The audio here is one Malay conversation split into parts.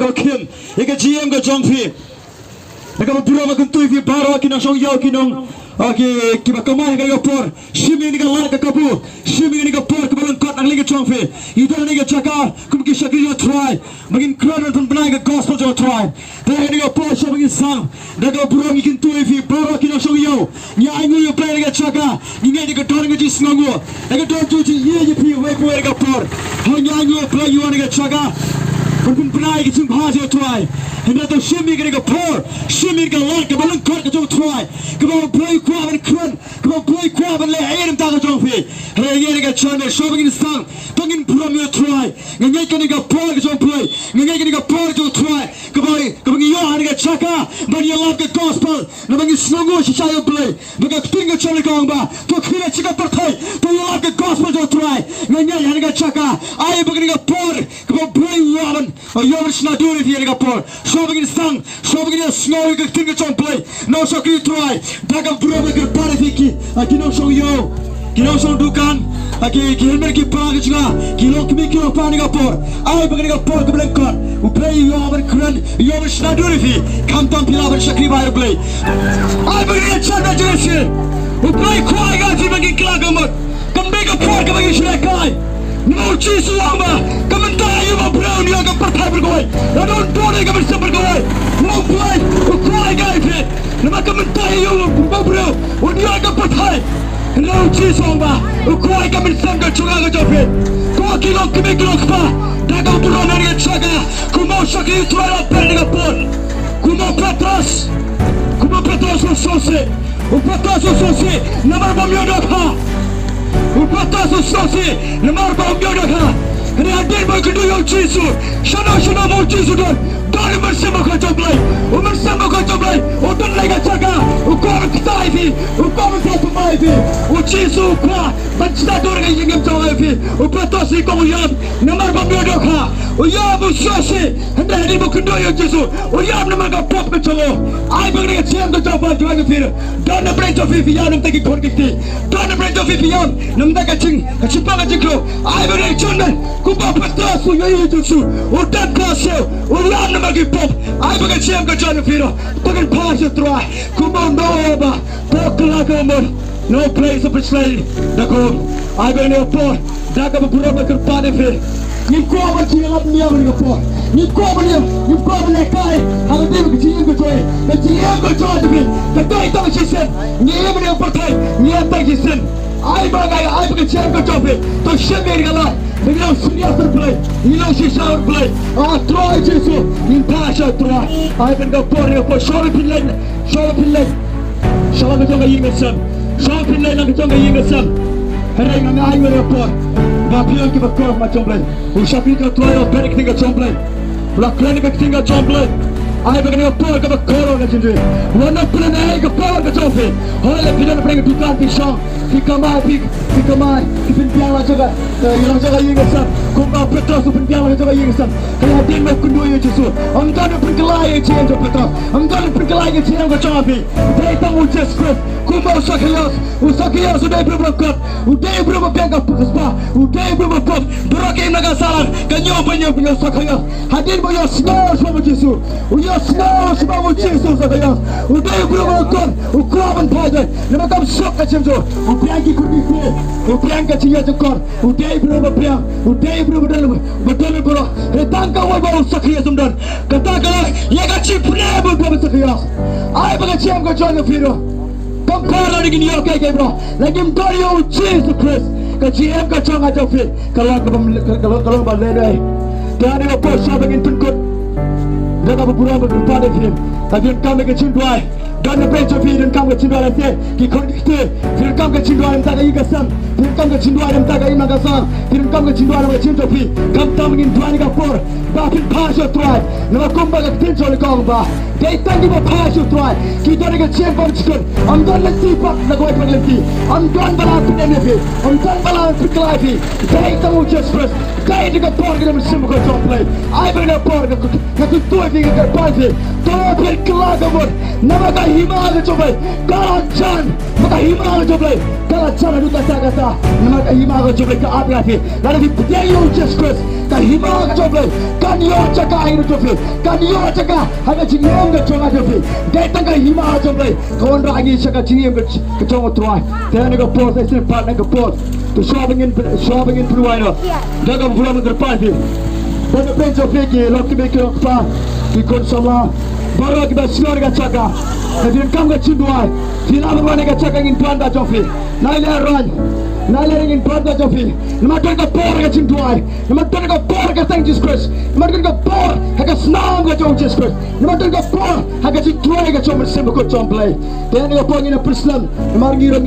go kim ika GM go jong phi ika buro ma kun tui phi baro kinong song yo kinong okay kiba kamai ka por shimi ni ka lar ka kabu shimi ni ka por ka balang kot ang liga jong phi idon ni ka chaka kum ki shakri yo try magin kroner pun banai ka gospel jo try dai ni ka por so magin sang da ka buro ni kin tui phi baro kinong song yo nya ai ngu yo play ni ka chaka ni ngai ni ka don ni jingsngewsih ni ka don tu ji ye phi we ko ni ka por ha nya ngu play yo ni ka chaka pun banai ka chung ha jo try and that the shimmy gonna go pour, shimmy gonna like, come on, cut, go try, come on, play crab and crun, come on, play crab and lay air and down the trophy. Hey, you're gonna try, shopping in the sun, don't in from your try, and you're gonna go pour, go play, and you're gonna go pour, go try, come on, you're gonna chaka, but you love the gospel, and when you snuggle, she shall play, but a finger chili gong ba, to kill a chicken pyrthei, but you love the gospel, go try, and you're gonna chaka, I am gonna go pour, come on, play Robin, or you're not doing it here, go pour. Shopping in the sun, shopping in the snow, you can think it's on play. No, so can you try? Daga brother, get party fiki. I can show you. Kino show dukan. I can hynrei ki party juga. Kilo kimi kilo party kapor. I begini kapor ke belakang. We play you over kran. You over Naduh fi. Come down pila over shakri bariewblei. I begini chana jenis. We play kuai gati bagi kylla-ka-bamut. Come make a party bagi shrekai. No Jisu Amba, come and die, you are brown, you are going to pyrthei bergawai. I don't do it, come and suffer bergawai. No play, you cry, guy, fit. No, come and die, you are brown, when you are going to pyrthei. No Jisu Amba, you cry, come and suffer, chunga, go fit. Go kilo, come and kilo, spa. Daga brown, and get chaga. Kumo shaki, you try out, burning a pot. Kumo Petros, sosi. Petros, sosi. Namar bamyodokha. Upatas sosi, Namar bamyodokha. And I did my good yo Jisu. Shana mo Jisu don. Don't bersama kau coblai. Bersama kau coblai. Don't lagi jaga. Kau kita ini. Kau satu mai ini. Jisu kau. Baca tu orang yang jauh ini. Upatas ni kau yam. Namar bamyodokha. Yam sosi. Hendak ni bukan yo Jisu. Yam namar kau pop kecolo. I bagi siam kau coba jual kefir. Don't break off if yam nampak ikon kiti. Don't break off if yam nampak kacing. Kacipang kacinglo. I bagi cuman. Kuba Petros yo Jisu. Udah kasih. Yam nampak pop. I bagi siam kau jual kefir. Pakai pasir try. Kuba naba. Kylla-ka-bamut. No place of betrayal. Dakom. I bagi ni apa? Daga berpura berkerpan kefir. Ni kau macam ïalap ni apa ni apa? Ni kau lekai. Hal dia kecil kecil. Kecil kecil tu. Kata itu macam ni apa ni pyrthei. Ni apa kisah? I bagi kecil kecil. Tu syemir kalau. Dengan suria terplay. Ini sisa terplay. Try Jisu. Ni pasal try. I bagi kapor ni apa? Show pynlong. Show kecil jingkyap. Show pynlong kecil jingkyap. Hynrei ngai ni apa? Vapian ki bakor macam blai. Usapi ka toyo berik tinggal jomblai. Laklan ka tinggal jomblai. Ai bagani apa ka bakor na jinje. Wana plan ai ka power ka jompe. Hole pidan pring dukan pisang. Ki kamai ki pinpiang la jaga. Yang jaga yingasam. Kumba Petros pinpiang la jaga yingasam. Kaya din mo kundu yo Jisu. Ang dana pergelai chen jo Petros. Ang dana pergelai chen ka jompe. Dai tang Jisu Khrist. Kumba usakiyas sudah berberkat. Udah berberkat paspa. Udah berberkat. Berakim naga salah. Kanyo banyak sakayas. Hadir banyak snow sama Jisu. Uya snow sama Jisu sakayas. Udah berberkat. Ukraman pajak. Nama kamu sok kacim jo. Upiang ki kurdi fi. Upiang kacimnya jokor. Udah berberkat. Udah berberkat. Betul bro. Retang kau bawa sakayas umdan. Katakanlah ya kacim punya berberkat sakayas. Ay bagacim kau jangan firu. Pangkar lagi ni okey bro. Lagi mkari Jisu Khrist. Kecil kau jangan jauh fit. Kalau balai. Dan ini apa sah bagi tunkut. Dan apa pura berpada film. Tapi kami kecil dua. Dan apa yang jauh dan kami kecil dua nanti. Kita film kami kecil dua nanti kaya gasam. Film kami kecil dua nanti kaya magasam. Film kami kecil dua nanti kecil jauh. Kami tahu ingin dua ni kapur. Bapin pasal tuai. Nama kumba kecil jauh kau bah. Dia tadi mau pasal tuai. Kita ni kecil kau cikgu. Amdan lagi pak nak kau lagi. Amdan balas PNB. Amdan balas PKLP. Dia tahu Jisu Khrist. Dia juga por kita bersama kau jomplay. I beri por kita tuai kita kerpasi. Tuai kylla-ka-bamut. Nama kau hima kita coba. Kalau jangan Maka hima ka joblay. Kala cara du kata. Maka hima ka joblay ka api api. Lalu di pdeu Jesus Khrist. Ka hima ka joblay. Kan yo jaga air joblay. Kan yo jaga haga jingom ka jonga joblay. Datang ka hima ka joblay. Kawan ragi jaga jingom ka jonga tuai. Tena ka pos isin part ka pos. Tu shopping in Peruano. Daga bulan terpati. Daga penjo peki lokti beki lokpa. Ikon sama. Baru kita sinar ka jaga. Jadi kam ka cinduai. Tina berwana ka jaga ingin tuan ka jofi. Naile ran. Naile ingin tuan ka jofi. Nama tuan ka por ka cinduai. Nama tuan ka por ka thank Jesus Khrist. Nama tuan ka por haga snam ka jong Jesus Khrist. Nama tuan ka por haga cinduai ka jong bersama ko jong play. Tena ka por ingin Islam. Nama ngirong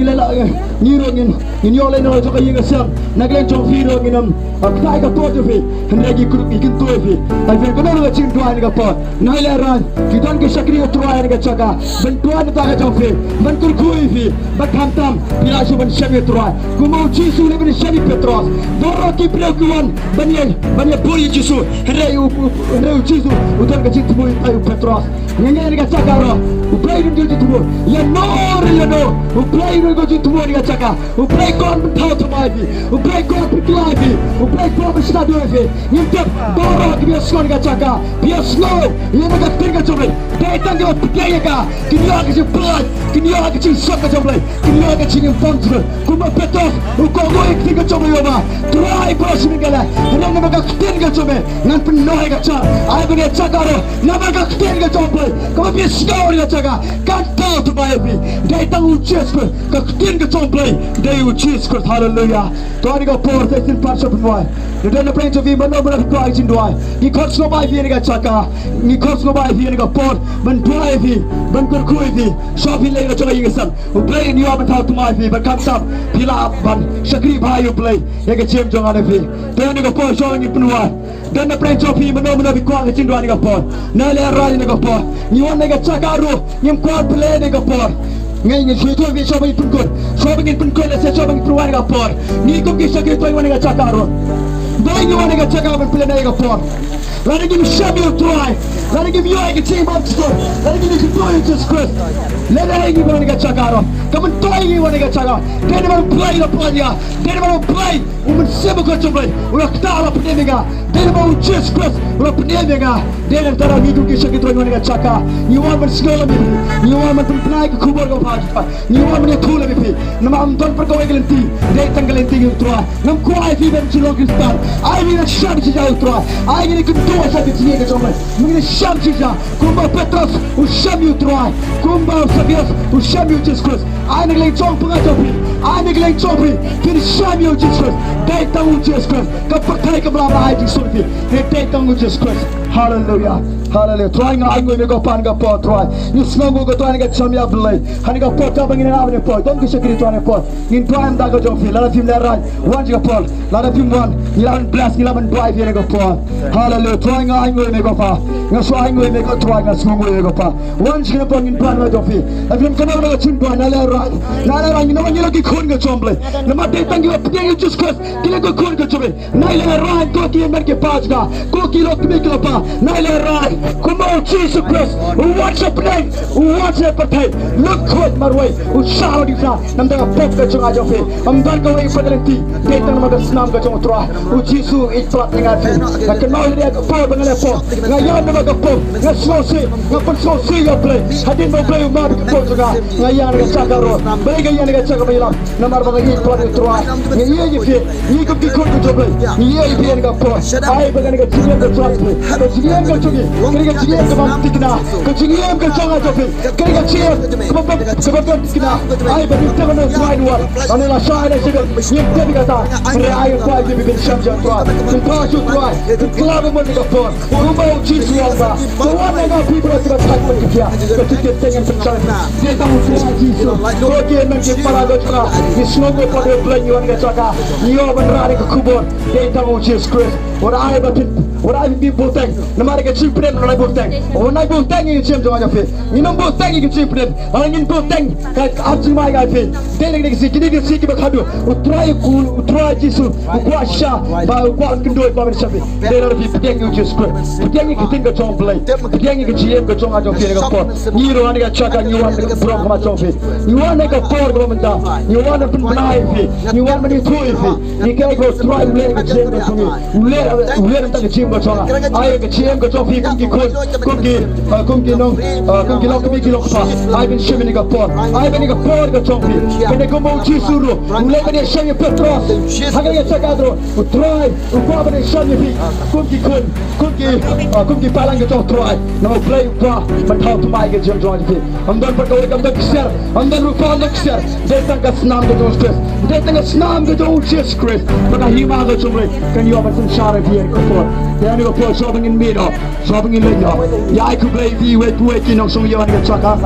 ngin yole no jo ka yinga sam. Naglen jong firo nginam. Aktai ka por jofi. Hynrei kurup ikin tuefi. Ai fen ko no ka cinduai ka por. Naile ran. Kitan ke sakri ka tuai ka jaga. Bentuan ta ka jofi. Jingkyrkhu fi. Bakhamtam. Pilasu ban shabi tuai. Kumau Jisu le ban shabi Petros. Doro ki prekuan banye bori Jisu. Hynrei Jisu. Utan ka cintu ai Petros. Ngene ka jaga ro. Uplay dun jintu. Ya no. Uplay dun ko jintu ka jaga. Uplay kon thau thamai fi. Uplay kon piklai fi. Uplay kon stadu fi. Ngintep doro ki biaskon ka jaga. Biasno. Yena ka tinga jobre. Datang ka pdeu ka. Kinyo ka si blood. Kinyo ka si sok ka jobre. Kinyo ka si infantry. Kuma Petros. Ukongo ik tinga jobre yoma. Try bros mingala. Nang ka tinga jobre. Nang pinoy ka cha. Ai ko ne jaga ro. Nama ka tinga jobre. Kuma biasno ka jaga. Kata tu mai fi. Datang Jesus Khrist. Ka tinga jobre. Deu Jesus Khrist. Hallelujah. Tuhan ka por tesin pasha penwai. Dia nak pergi vi mana mana tuai cinduai. Ni kos no bai vi ni ka jaga. Ni kos no bai vi ni ka por. Ben tuai vi. Ben Jingkyrkhu vi. Shopi le ka jaga ingesan. Uplay ni apa tahu tu mai vi. Ben kamsam. Ïalap ban. Sakri bariewblei. Ya ka jem jong ada vi. Dia ni ka por show ni penwai. Dan nak pergi vi mana mana vi kuang ka cinduai ni ka por. Nale rai ni ka por. Ni wan ni ka jaga ru. Ni kuang play ni ka por. Ngai ngai shui tuai vi shopi penkut. Shopi ingin penkut le se shopi penwai ni ka por. Ni ko ki sakri tuai wan ni ka jaga ru. They you want to get check out and play a part. Let it give you Samuel try. Let it give you a team up to let it give you Jesus Khrist. Let it give you want to get check out. Come and try you want to get check out. They never play the play. They never play. Woman simple to play. We're a star of Pynlong. They never Jesus Khrist. We're a Pynlong. They never tell you to get check out. You want to get check out. You want to skill me. You want to play the Kubar of Hajpa. You want to tool me. Namam don't forget Galanti. They tangle anything you try. Nam quiet even to look his star. I mean a shot to try. I need to do as I did here. I'm going to sham Jisu. Kumba Petros, who sham you try. Kumba Sabias, who sham you Jesus Khrist. I neglect Jong Pangatopi. I neglect Jopi. Can sham you Jesus Khrist. They don't Jesus Khrist. Pyrthei kaba Jisu. They don't Jesus Khrist. Hallelujah. Hallelujah. Trying I go go pan go pot try. You smell go to get some ya blay. Hani go pot up in an avenue pot. Don't be secret to an pot. In prime da go Jopi. Let him let right. One you pot. Let him one. You haven't blessed. You haven't drive here go pot. Hallelujah. Trying I go go pa. You so I go go try go small go pa. One you go in plan go Jopi. If you come over to go na right. Na right. You know when you look at kun go Jopi. No matter thank you you just Khrist. Kila go kun go Jopi. Na right go ki mer ke paas ga. Go ki lok me ko pa. Na right. Come on, Jisu Khrist. What's up, bneng? What's up, pyrthei? Look Joyrest Marwein. Shout it out. Namda pop ka chunga jofi. Amdan ka wai padrenti. Daytang nama snam ka chunga tura. Jisu ïalap ngati. Nakan mau dia ka por bangale po. Ngayon nama ka po. Ngasmosi. Ngapansosi ya play. Hadin mo play umar ka po chunga. Ngayon ka chaka ro. Balik ka yan ka chaka ïalap. Namar ba ïalap tura. Ngayon ifi. Ni ko ki ko jofi. Ngayon ifi ka po. Ai bangale ka chunga ka tura. Ka chunga ka chunga. Kaya jingkylla-ka-bamut kina, jingkylla-ka-bamut, kaya jingkylla-ka-bamut kina. Ay berita mana selain war, ane la syair segal, yang dia kata, mereka kuat di bibir syamjan kuat, kita kuat, kita memang kapor, rumah Jisu Allah, tuan negara people kita tak berkaya, kita tengah percaya, dia tahu tuan Jisu, dia nanti para dokter, di seluruh pada belajuan kita, dia benar ke kubur, dia tahu Jisu Khrist, orang ayat orang ini boteng, nama mereka jingpynim orang boteng, orang boteng ini cium jangan jafe, ini boteng ini jingpynim, orang ini boteng kat abjing mai jafe, dia lagi sih kita kadu, utrai Jisu, kuasa, kuat kendoi kau bersabi, dia lagi bneng Jisu Khrist, bneng ini kita jong play, bneng ini syiem ke jong aja pilih kapor, ni orang ini cakap ni orang ini berang kama jong pilih, ni orang ini kapor kau mentah, ni orang ini penai pilih, ni orang ini tuai pilih, ni kaya kau try uleh ke syiem ke jong, uleh tentang syiem ke jong, ayah ke syiem ke jong pilih kumki nong, kumki long kami kilong apa, ayah bin syiem ini kapor, ayah bin kapor ke jong pilih, kena kau mau Jisu ru, uleh bin syiem Petros, hanya yang cakap tu, utrai, upah bin syiem pilih, kumki palang ke jong try, nama play upah, mentau tumai ke jong pilih, amdan perkawai kamdan kisar, amdan rupa kisar, datang ke senam ke jong Khrist, datang ke senam ke jong Jisu Khrist, maka hima ke jong pilih, kan you akan sensyara pilih kapor, dia ni kapor shopping in middle, shopping in lejah, ya aku play di wait kinong song yawan ke cakap,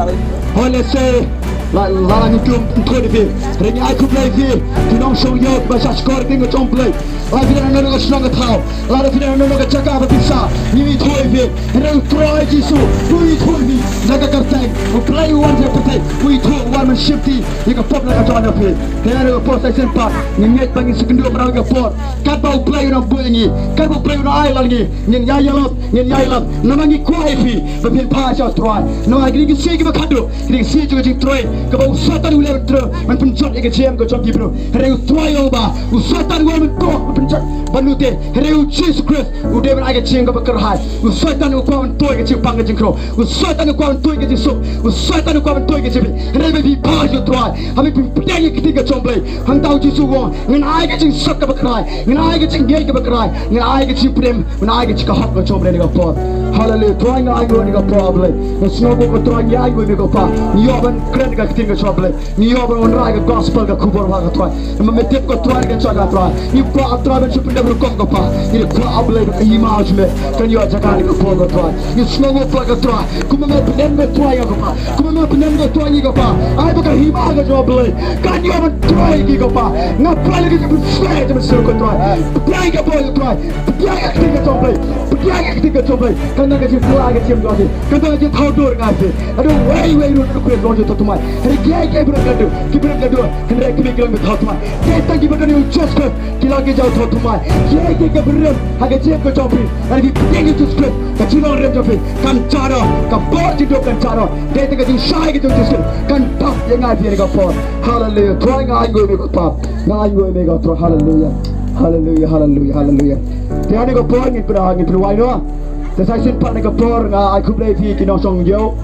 oleh se Larang itu untuk dia. Hari aku play dia. Tinong song yo bahasa skor tinggal jong play. Lagi dia nak senang tahu. Lagi dia nak jaga apa bisa. Ini itu dia. Hari try Jisu. Ini itu dia. Naga kerteng. Play one je kerteng. Ini itu one man shifty. Ia kapop nak jalan apa? Dia nak kapop saya sempat. Ninget bagi sekundur berapa kapop. Kat bau play orang bunyi. Kat bau play orang air lagi. Ïalap. Namanya kuai fi. Berpil pasal try. Namanya ini sih kita kado. Ini sih juga jing try. Kau usatan ulai betul, menpencot ikan syiem kau cakap bro. Hari utrai oba, usatan ulai betul, menpencot banute. Hari Jisu Khrist, udah menaik syiem kau berkerhai. Usatan ukau mentua ikan syiem pang jingkyrkhu. Usatan ukau mentua ikan Jisu. Usatan ukau mentua ikan syiem. Hari bagi pas utrai, kami pembedeng ketiga comblay. Hang tahu Jisu wong, mengenai ikan syiem sok kau berkerhai, mengenai ikan syiem gay kau berkerhai, mengenai ikan jingpynim, mengenai ikan jingkyrkhu kau comblay dengan pot. Hallelujah, tuan yang ayu dengan problem. Semoga kau tuan yang ayu dengan apa? Nyoban keren dengan tinggal trouble. Nyoban onrai dengan gospel dengan kubur warga tuan. Memetip kau tuan dengan jaga tuan. Ni kuat tuan dengan sepeda berukong kau pa. Ini kuat ablay dengan hima ajme. Kan yo jaga dengan kubur kau tuan. Ni semoga kau tuan. Kau mau bneng dengan tuan yang kau pa. Kau mau bneng dengan tuan yang kau pa. Ay bukan hima dengan ablay. Kan yo tuan yang kau pa. Ngapai lagi dengan sway dengan suruh kau tuan. Bneng kau pa tuan. Bneng yang tinggal trouble. Bneng yang tinggal trouble. Kena kerja pula kerja doa. Kena kerja tahu dor ngaji. Aduh, way lu kerja doa tu tumai. Hari gay berang gaduh. Hynrei kami tahu tumai. Kita kita ni just kita lagi jauh tahu tumai. Gay berang. Haga jam kau jumpi. Hari bneng itu just kecil orang jumpi. Kan cara, kan bor jido kan cara. Dia tengah jing shy gitu just kan tak yang ngaji ni kau por. Hallelujah. Tuan ngaji gue kau ngaji gue kau terus hallelujah. Hallelujah. Dia ni kau por ni perwai doa. Saya simpan dengan por, aku boleh pergi kinong song yo,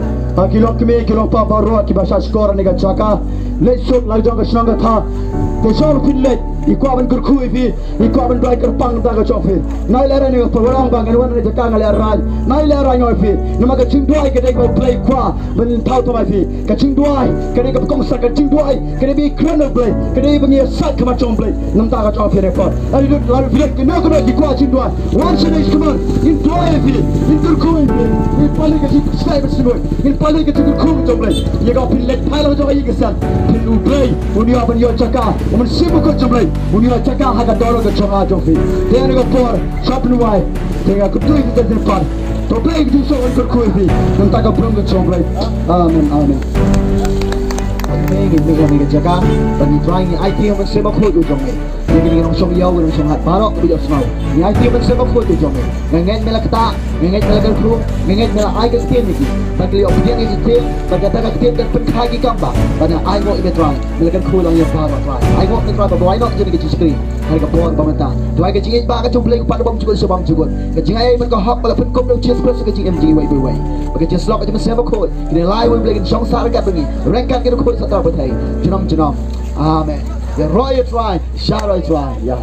kilong pa baru kita bahasa skor ni kacaka, lesok lagi jangan senang kata, kesal pinlong, ikut aman jingkyrkhu ini, ikut aman bayi kerpang tak kacau. Nai lera ni orang bang, orang ni cakap ngai lera, nai lera ni orang. Nama kacing duai kita ikut play kuah, menentau tu macam kacing duai, kita ikut kongsa kacing duai, kita bi kerana play, kita bi sat kemacam play, nampak kacau report. Lalu filem kena ikut kacing duai, once and come on, in duai jingkyrkhu ini paling kecil saya bersebut, ini paling kecil jingkyrkhu jomblay. Ia kau pilih pilih jomblay ini kesan, pynlong, unia apa dia cakap, orang sibuk jomblay, unia cakap harga dorong ke jong jomblay. Dia ni kau por, shop nuai, tengah kutu itu terdepan, jomblay itu soal jingkyrkhu ini, nanti kau perang ke jomblay. Amen. Ini kami jaga, bagi trying IT yang sebab kudu jomblay. Jadi orang song yau, orang song hat parok tu just mau. Ni IT yang sebab kudu jomblay. Ngenget mela kata, ngenget mela jingkyrkhu, ngenget mela ai kestin ni. Bagi orang yang ini tim, bagi kata kestin dan penkhagi gambar. Bagi ai go ini try, mela jingkyrkhu lang yang parok try. Ai go ni try, bawa ai nak jadi kecil screen. Hari kapor pemantah. Tuai kecil ba kacung play pada bom cukup sebam cukup. Kecil ai men kau hak pada penkup dan Jisu Khrist kecil MG way. Bagi Jisu slok aja sebab kudu. Ini live way play song sar kat bengi. Rengkat kita kudu satu pyrthei. Jenam. Amen. The royal try, shall I try? Yeah.